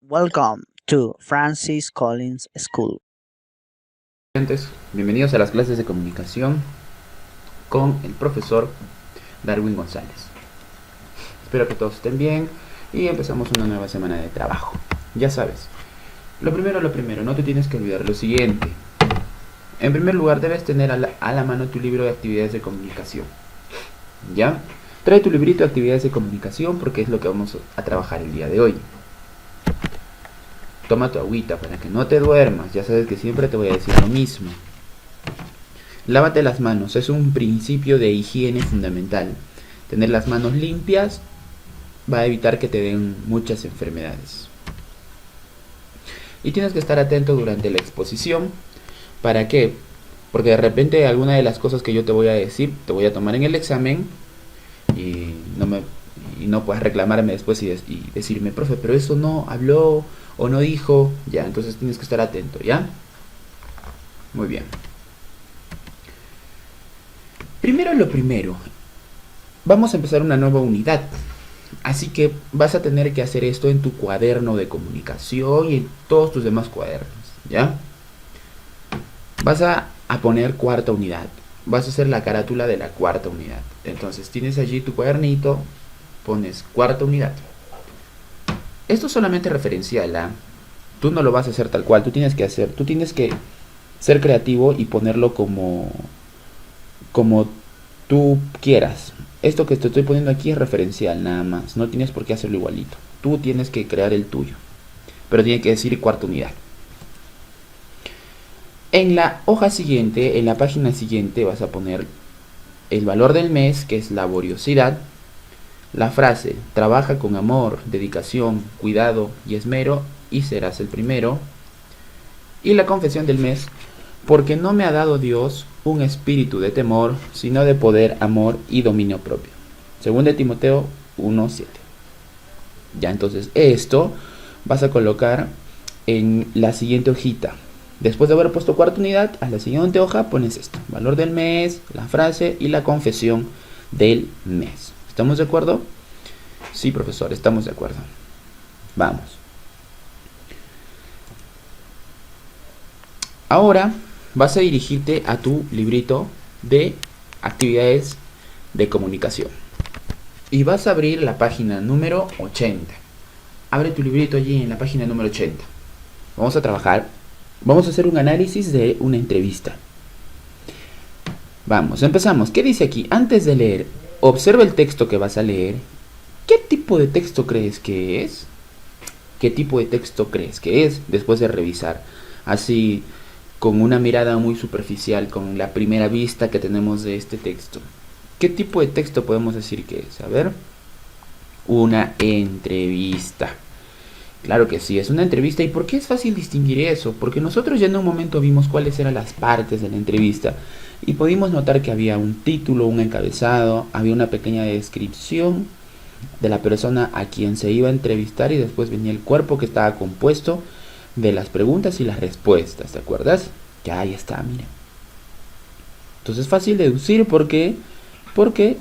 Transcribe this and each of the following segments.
Welcome to Francis Collins School. Estudiantes, bienvenidos a las clases de comunicación con el profesor Darwin González. Espero que todos estén bien y empezamos una nueva semana de trabajo. Ya sabes, lo primero, no te tienes que olvidar lo siguiente. En primer lugar, debes tener a la mano tu libro de actividades de comunicación. ¿Ya? Trae tu librito de actividades de comunicación porque es lo que vamos a trabajar el día de hoy. Toma tu agüita para que no te duermas. Ya sabes que siempre te voy a decir lo mismo. Lávate las manos. Es un principio de higiene fundamental. Tener las manos limpias va a evitar que te den muchas enfermedades. Y tienes que estar atento durante la exposición. ¿Para qué? Porque de repente alguna de las cosas que yo te voy a decir, te voy a tomar en el examen y no puedes reclamarme después y decirme, profe, pero eso no habló o no dijo. Ya, entonces tienes que estar atento, ¿ya? Muy bien. Primero lo primero, vamos a empezar una nueva unidad. Así que vas a tener que hacer esto en tu cuaderno de comunicación y en todos tus demás cuadernos, ¿ya? Vas a poner cuarta unidad. Vas a hacer la carátula de la cuarta unidad. Entonces tienes allí tu cuadernito, pones cuarta unidad. Esto es solamente referencial, ¿ah? Tú no lo vas a hacer tal cual, tú tienes que ser creativo y ponerlo como tú quieras. Esto que te estoy poniendo aquí es referencial nada más, no tienes por qué hacerlo igualito. Tú tienes que crear el tuyo, pero tiene que decir cuarta unidad. En la hoja siguiente, en la página siguiente, vas a poner el valor del mes, que es laboriosidad. La frase, trabaja con amor, dedicación, cuidado y esmero y serás el primero. Y la confesión del mes, porque no me ha dado Dios un espíritu de temor, sino de poder, amor y dominio propio. Según de Timoteo 1:7. Ya, entonces esto vas a colocar en la siguiente hojita. Después de haber puesto cuarta unidad, a la siguiente hoja pones esto, valor del mes, la frase y la confesión del mes. ¿Estamos de acuerdo? Sí, profesor, estamos de acuerdo. Vamos. Ahora vas a dirigirte a tu librito de actividades de comunicación. Y vas a abrir la página número 80. Abre tu librito allí en la página número 80. Vamos a trabajar. Vamos a hacer un análisis de una entrevista. Vamos, empezamos. ¿Qué dice aquí? Antes de leer, observa el texto que vas a leer. ¿Qué tipo de texto crees que es? ¿Qué tipo de texto crees que es? Después de revisar, así, con una mirada muy superficial, con la primera vista que tenemos de este texto. ¿Qué tipo de texto podemos decir que es? A ver. Una entrevista. Claro que sí, es una entrevista. ¿Y por qué es fácil distinguir eso? Porque nosotros ya en un momento vimos cuáles eran las partes de la entrevista y pudimos notar que había un título, un encabezado, había una pequeña descripción de la persona a quien se iba a entrevistar y después venía el cuerpo que estaba compuesto de las preguntas y las respuestas, ¿te acuerdas? Ya ahí está, miren. Entonces es fácil deducir porque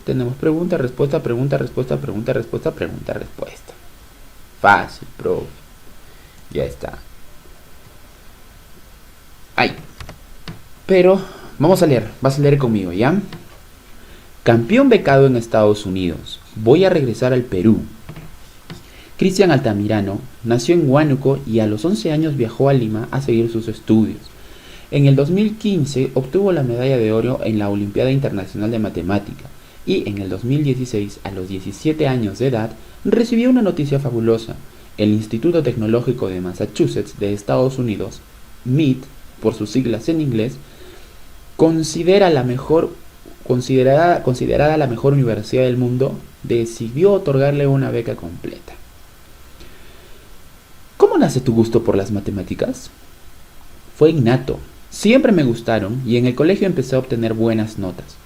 tenemos pregunta, respuesta, pregunta, respuesta, pregunta, respuesta, pregunta, respuesta. Fácil, profe. Ya está. Ahí. Pero vamos a leer. Vas a leer conmigo, ¿ya? Campeón becado en Estados Unidos. Voy a regresar al Perú. Cristian Altamirano nació en Huánuco y a los 11 años viajó a Lima a seguir sus estudios. En el 2015 obtuvo la medalla de oro en la Olimpiada Internacional de Matemática y en el 2016, a los 17 años de edad, recibió una noticia fabulosa. El Instituto Tecnológico de Massachusetts de Estados Unidos, MIT, por sus siglas en inglés, considerada la mejor universidad del mundo, decidió otorgarle una beca completa. ¿Cómo nace tu gusto por las matemáticas? Fue innato. Siempre me gustaron y en el colegio empecé a obtener buenas notas.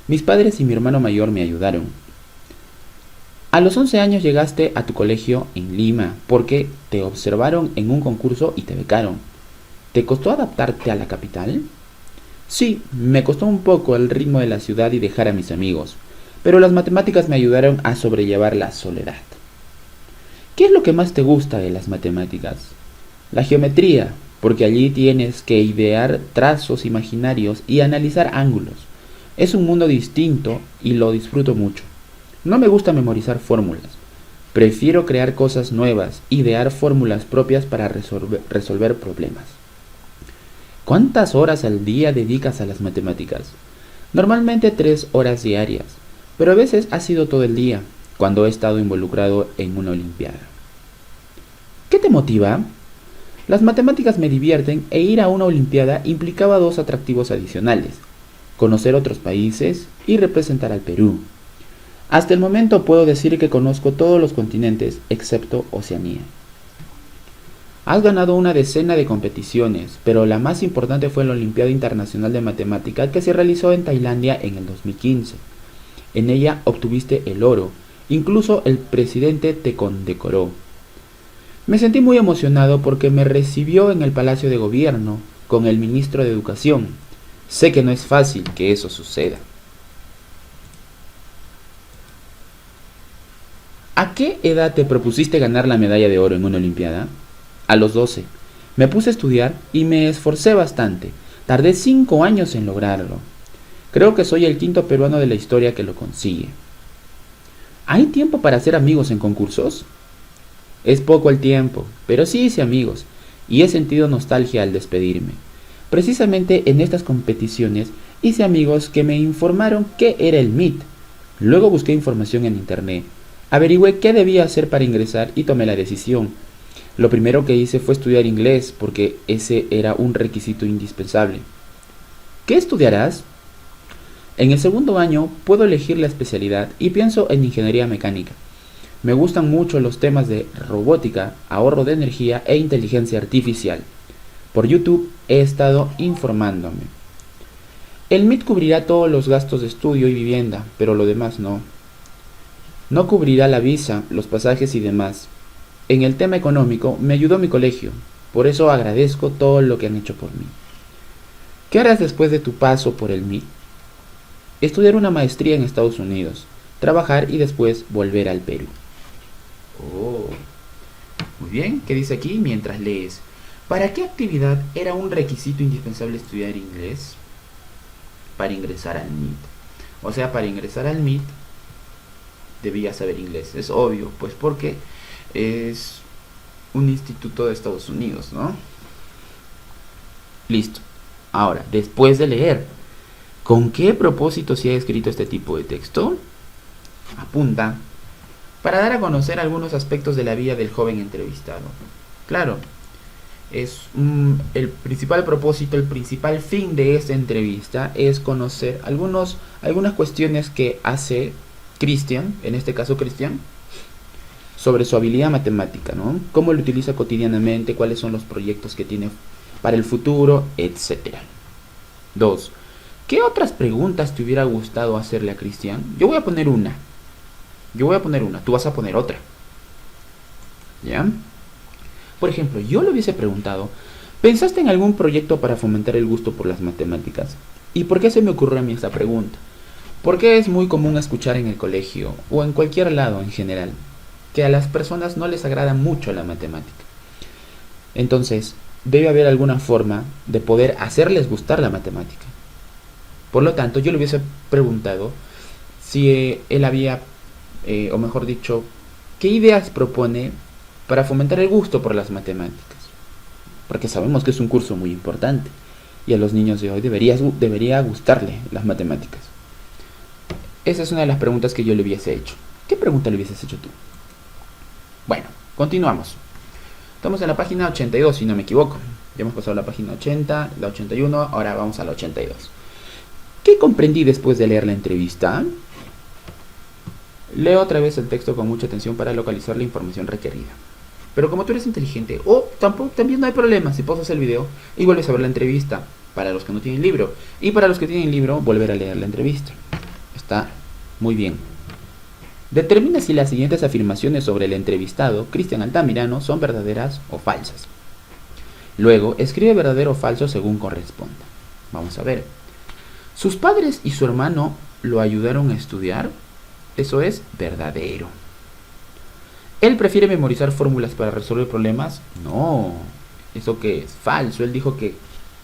Mis padres y mi hermano mayor me ayudaron. A los 11 años llegaste a tu colegio en Lima porque te observaron en un concurso y te becaron. ¿Te costó adaptarte a la capital? Sí, me costó un poco el ritmo de la ciudad y dejar a mis amigos, pero las matemáticas me ayudaron a sobrellevar la soledad. ¿Qué es lo que más te gusta de las matemáticas? La geometría, porque allí tienes que idear trazos imaginarios y analizar ángulos. Es un mundo distinto y lo disfruto mucho. No me gusta memorizar fórmulas. Prefiero crear cosas nuevas, idear fórmulas propias para resolver problemas. ¿Cuántas horas al día dedicas a las matemáticas? Normalmente 3 horas diarias, pero a veces ha sido todo el día, cuando he estado involucrado en una olimpiada. ¿Qué te motiva? Las matemáticas me divierten e ir a una olimpiada implicaba 2 atractivos adicionales: conocer otros países y representar al Perú. Hasta el momento puedo decir que conozco todos los continentes excepto Oceanía. Has ganado una decena de competiciones, pero la más importante fue la Olimpiada Internacional de Matemática que se realizó en Tailandia en el 2015. En ella obtuviste el oro, incluso el presidente te condecoró. Me sentí muy emocionado porque me recibió en el Palacio de Gobierno con el ministro de Educación. Sé que no es fácil que eso suceda. ¿A qué edad te propusiste ganar la medalla de oro en una olimpiada? A los 12. Me puse a estudiar y me esforcé bastante. Tardé 5 años en lograrlo. Creo que soy el 5.º peruano de la historia que lo consigue. ¿Hay tiempo para hacer amigos en concursos? Es poco el tiempo, pero sí hice amigos, y he sentido nostalgia al despedirme. Precisamente en estas competiciones hice amigos que me informaron qué era el MIT. Luego busqué información en internet, averigüé qué debía hacer para ingresar y tomé la decisión. Lo primero que hice fue estudiar inglés, porque ese era un requisito indispensable. ¿Qué estudiarás? En el segundo año puedo elegir la especialidad y pienso en ingeniería mecánica. Me gustan mucho los temas de robótica, ahorro de energía e inteligencia artificial. Por YouTube he estado informándome. El MIT cubrirá todos los gastos de estudio y vivienda, pero lo demás no. No cubrirá la visa, los pasajes y demás. En el tema económico me ayudó mi colegio, por eso agradezco todo lo que han hecho por mí. ¿Qué harás después de tu paso por el MIT? Estudiar una maestría en Estados Unidos, trabajar y después volver al Perú. Oh, muy bien. ¿Qué dice aquí mientras lees? ¿Para qué actividad era un requisito indispensable estudiar inglés? Para ingresar al MIT. O sea, para ingresar al MIT debía saber inglés. Es obvio, pues porque es un instituto de Estados Unidos, ¿no? Listo. Ahora, después de leer, ¿con qué propósito se ha escrito este tipo de texto? Apunta. Para dar a conocer algunos aspectos de la vida del joven entrevistado. Claro, es el principal propósito, el principal fin de esta entrevista es conocer algunas cuestiones que hace Cristian, en este caso Cristian, sobre su habilidad matemática, ¿no? Cómo lo utiliza cotidianamente, cuáles son los proyectos que tiene para el futuro, etc. 2. ¿Qué otras preguntas te hubiera gustado hacerle a Cristian? Yo voy a poner una, tú vas a poner otra. ¿Ya? Por ejemplo, yo le hubiese preguntado, ¿pensaste en algún proyecto para fomentar el gusto por las matemáticas? ¿Y por qué se me ocurrió a mí esta pregunta? Porque es muy común escuchar en el colegio, o en cualquier lado en general, que a las personas no les agrada mucho la matemática. Entonces, debe haber alguna forma de poder hacerles gustar la matemática. Por lo tanto, yo le hubiese preguntado si él había, o mejor dicho, qué ideas propone para fomentar el gusto por las matemáticas. Porque sabemos que es un curso muy importante y a los niños de hoy debería gustarle las matemáticas. Esa es una de las preguntas que yo le hubiese hecho. ¿Qué pregunta le hubieses hecho tú? Bueno, continuamos. Estamos en la página 82, si no me equivoco. Ya hemos pasado la página 80, la 81, ahora vamos a la 82. ¿Qué comprendí después de leer la entrevista? Leo otra vez el texto con mucha atención para localizar la información requerida. Pero como tú eres inteligente, también no hay problema si pausas el video y vuelves a ver la entrevista, para los que no tienen libro. Y para los que tienen libro, volver a leer la entrevista. Está muy bien. Determina si las siguientes afirmaciones sobre el entrevistado, Cristian Altamirano, son verdaderas o falsas. Luego, escribe verdadero o falso según corresponda. Vamos a ver. ¿Sus padres y su hermano lo ayudaron a estudiar? Eso es verdadero. ¿Él prefiere memorizar fórmulas para resolver problemas? No, eso que es falso. Él dijo que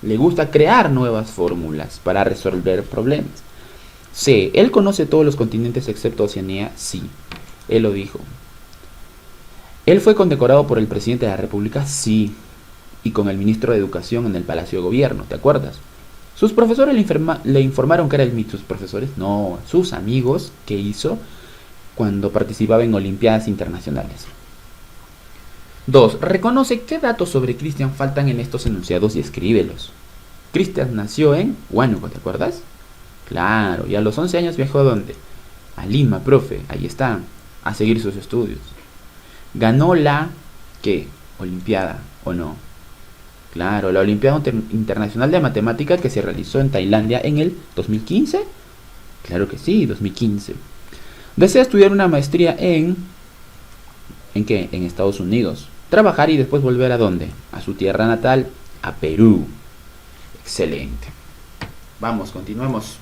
le gusta crear nuevas fórmulas para resolver problemas. C. ¿Él conoce todos los continentes excepto Oceanía? Sí, él lo dijo. ¿Él fue condecorado por el presidente de la República? Sí, y con el ministro de Educación en el Palacio de Gobierno, ¿te acuerdas? ¿Sus profesores le informaron que era el sus profesores? No, sus amigos que hizo cuando participaba en Olimpiadas Internacionales. 2. Reconoce qué datos sobre Cristian faltan en estos enunciados y escríbelos. Cristian nació en Huánuco, ¿te acuerdas? Claro, y a los 11 años viajó ¿a dónde? A Lima, profe, ahí está, a seguir sus estudios. Ganó la, ¿qué? Olimpiada, ¿o no? Claro, la Olimpiada Internacional de Matemática que se realizó en Tailandia en el 2015. Claro que sí, 2015. Desea estudiar una maestría ¿en qué? En Estados Unidos. Trabajar y después volver ¿a dónde? A su tierra natal, a Perú. Excelente. Vamos, continuemos.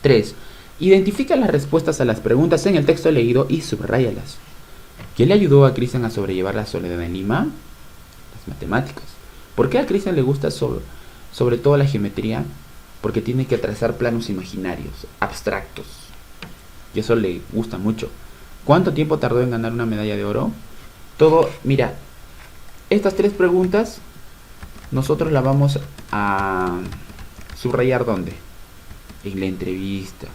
3. Identifica las respuestas a las preguntas en el texto leído y subráyalas. ¿Qué le ayudó a Cristian a sobrellevar la soledad en Lima? Las matemáticas. ¿Por qué a Cristian le gusta sobre todo la geometría? Porque tiene que trazar planos imaginarios, abstractos. Y eso le gusta mucho. ¿Cuánto tiempo tardó en ganar una medalla de oro? Todo, mira, estas 3 preguntas nosotros las vamos a subrayar ¿dónde? En la entrevista.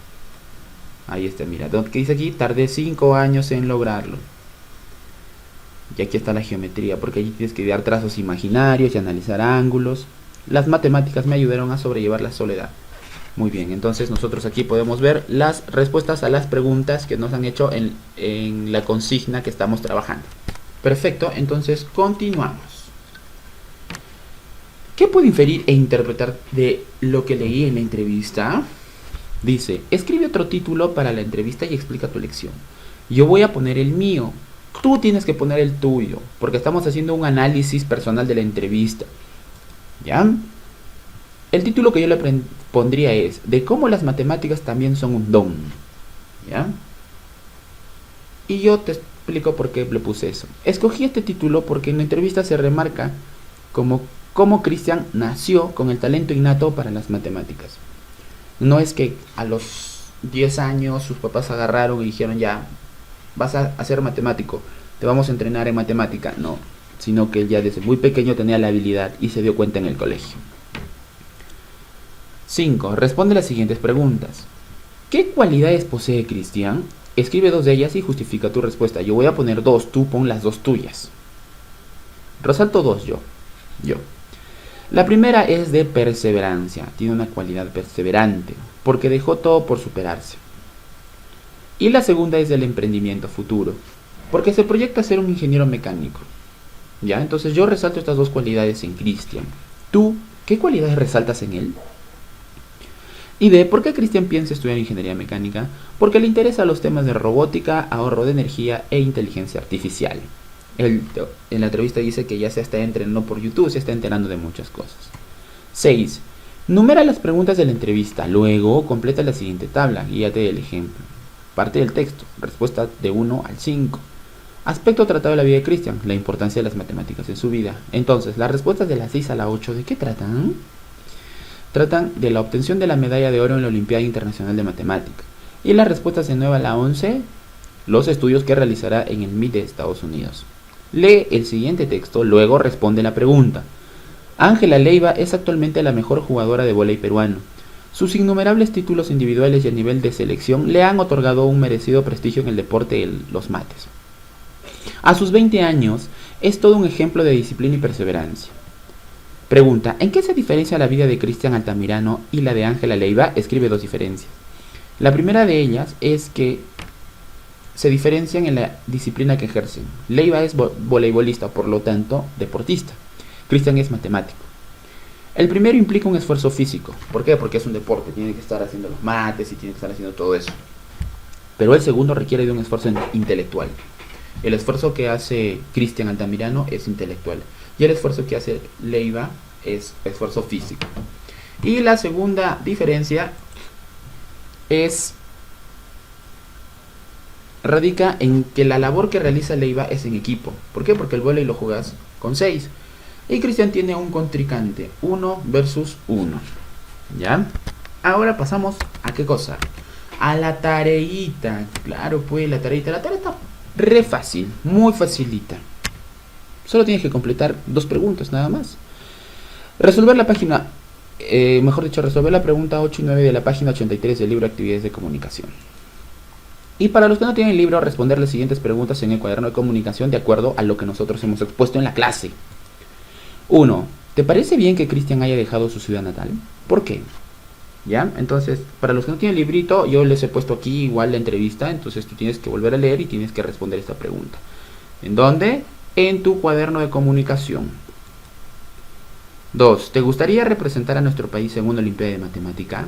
Ahí está, mira, ¿qué dice aquí? Tardé 5 años en lograrlo. Y aquí está la geometría, porque allí tienes que dar trazos imaginarios y analizar ángulos. Las matemáticas me ayudaron a sobrellevar la soledad. Muy bien, entonces nosotros aquí podemos ver las respuestas a las preguntas que nos han hecho en la consigna que estamos trabajando. Perfecto, entonces continuamos. ¿Qué puedo inferir e interpretar de lo que leí en la entrevista? Dice, escribe otro título para la entrevista y explica tu lección. Yo voy a poner el mío. Tú tienes que poner el tuyo, porque estamos haciendo un análisis personal de la entrevista. ¿Ya? El título que yo le pondría es de cómo las matemáticas también son un don. ¿Ya? Y yo te explico por qué le puse eso. Escogí este título porque en la entrevista se remarca cómo Cristian nació con el talento innato para las matemáticas. No es que a los 10 años sus papás agarraron y dijeron ya, vas a ser matemático, te vamos a entrenar en matemática. No, sino que él ya desde muy pequeño tenía la habilidad y se dio cuenta en el colegio. 5. Responde las siguientes preguntas. ¿Qué cualidades posee Cristian? Escribe 2 de ellas y justifica tu respuesta. Yo voy a poner 2, tú pon las 2 tuyas. Resalto 2 yo. La primera es de perseverancia. Tiene una cualidad perseverante, porque dejó todo por superarse. Y la segunda es del emprendimiento futuro, porque se proyecta ser un ingeniero mecánico. ¿Ya? Entonces yo resalto estas 2 cualidades en Cristian. ¿Tú qué cualidades resaltas en él? Y de por qué Cristian piensa estudiar ingeniería mecánica, porque le interesan los temas de robótica, ahorro de energía e inteligencia artificial. Él en la entrevista dice que ya se está entrenando por YouTube, se está enterando de muchas cosas. 6. Numera las preguntas de la entrevista, luego completa la siguiente tabla, guíate del ejemplo. Parte del texto, respuesta de 1 al 5. Aspecto tratado de la vida de Cristian, la importancia de las matemáticas en su vida. Entonces, las respuestas de la 6 a la 8, ¿de qué tratan? Tratan de la obtención de la medalla de oro en la Olimpiada Internacional de Matemática. Y las respuestas de 9 a la 11, los estudios que realizará en el MIT de Estados Unidos. Lee el siguiente texto, luego responde la pregunta. Ángela Leiva es actualmente la mejor jugadora de vóley peruano. Sus innumerables títulos individuales y a nivel de selección le han otorgado un merecido prestigio en el deporte de los mates. A sus 20 años, es todo un ejemplo de disciplina y perseverancia. Pregunta, ¿en qué se diferencia la vida de Cristian Altamirano y la de Ángela Leiva? Escribe 2 diferencias. La primera de ellas es que se diferencian en la disciplina que ejercen. Leiva es voleibolista, por lo tanto, deportista. Cristian es matemático. El primero implica un esfuerzo físico. ¿Por qué? Porque es un deporte, tiene que estar haciendo los mates y tiene que estar haciendo todo eso. Pero el segundo requiere de un esfuerzo intelectual. El esfuerzo que hace Cristian Altamirano es intelectual. Y el esfuerzo que hace Leiva es esfuerzo físico. Y la segunda diferencia es radica en que la labor que realiza Leiva es en equipo. ¿Por qué? Porque el vóley lo juegas con 6. Y Cristian tiene un contrincante, 1 versus 1. ¿Ya? Ahora pasamos a qué cosa. A la tareita. Claro, pues la tareita. La tarea está re fácil, muy facilita. Solo tienes que completar 2 preguntas nada más. Resolver la página, resolver la pregunta 8 y 9 de la página 83 del libro Actividades de Comunicación. Y para los que no tienen el libro, responder las siguientes preguntas en el cuaderno de comunicación de acuerdo a lo que nosotros hemos expuesto en la clase. 1. ¿Te parece bien que Cristian haya dejado su ciudad natal? ¿Por qué? ¿Ya? Entonces, para los que no tienen el librito, yo les he puesto aquí igual la entrevista. Entonces tú tienes que volver a leer y tienes que responder esta pregunta. ¿En dónde? En tu cuaderno de comunicación. 2. ¿Te gustaría representar a nuestro país en una Olimpiada de Matemática?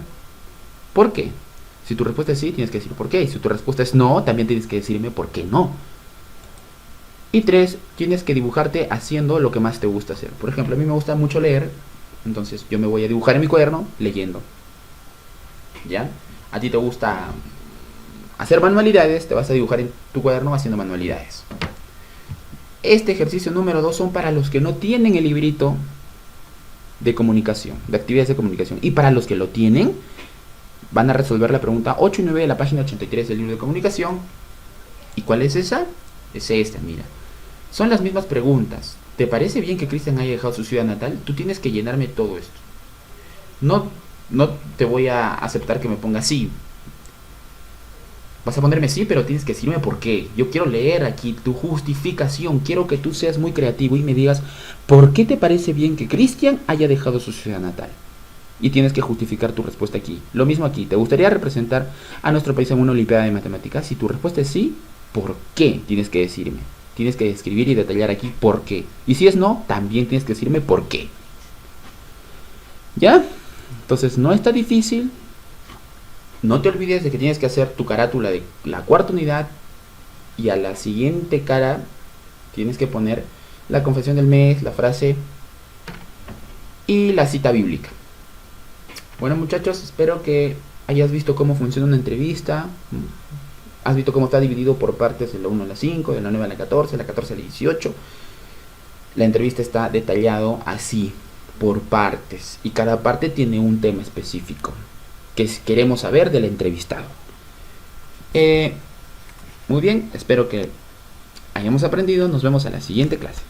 ¿Por qué? Si tu respuesta es sí, tienes que decir por qué. Y si tu respuesta es no, también tienes que decirme por qué no. Y 3. Tienes que dibujarte haciendo lo que más te gusta hacer. Por ejemplo, a mí me gusta mucho leer. Entonces yo me voy a dibujar en mi cuaderno leyendo. ¿Ya? A ti te gusta hacer manualidades, te vas a dibujar en tu cuaderno haciendo manualidades. Este ejercicio número 2 son para los que no tienen el librito de comunicación, de actividades de comunicación. Y para los que lo tienen, van a resolver la pregunta 8 y 9 de la página 83 del libro de comunicación. ¿Y cuál es esa? Es esta, mira. Son las mismas preguntas. ¿Te parece bien que Cristian haya dejado su ciudad natal? Tú tienes que llenarme todo esto. No te voy a aceptar que me pongas sí. Vas a ponerme sí, pero tienes que decirme por qué. Yo quiero leer aquí tu justificación. Quiero que tú seas muy creativo y me digas ¿por qué te parece bien que Cristian haya dejado su ciudad natal? Y tienes que justificar tu respuesta aquí. Lo mismo aquí. ¿Te gustaría representar a nuestro país en una Olimpiada de Matemáticas? Si tu respuesta es sí, ¿por qué? Tienes que decirme. Tienes que escribir y detallar aquí por qué. Y si es no, también tienes que decirme por qué. ¿Ya? Entonces no está difícil. No te olvides de que tienes que hacer tu carátula de la cuarta unidad. Y a la siguiente cara tienes que poner la confesión del mes, la frase y la cita bíblica. Bueno, muchachos, espero que hayas visto cómo funciona una entrevista. Has visto cómo está dividido por partes de la 1 a la 5, de la 9 a la 14, de la 14 a la 18. La entrevista está detallado así, por partes. Y cada parte tiene un tema específico que queremos saber del entrevistado. Muy bien, espero que hayamos aprendido. Nos vemos en la siguiente clase.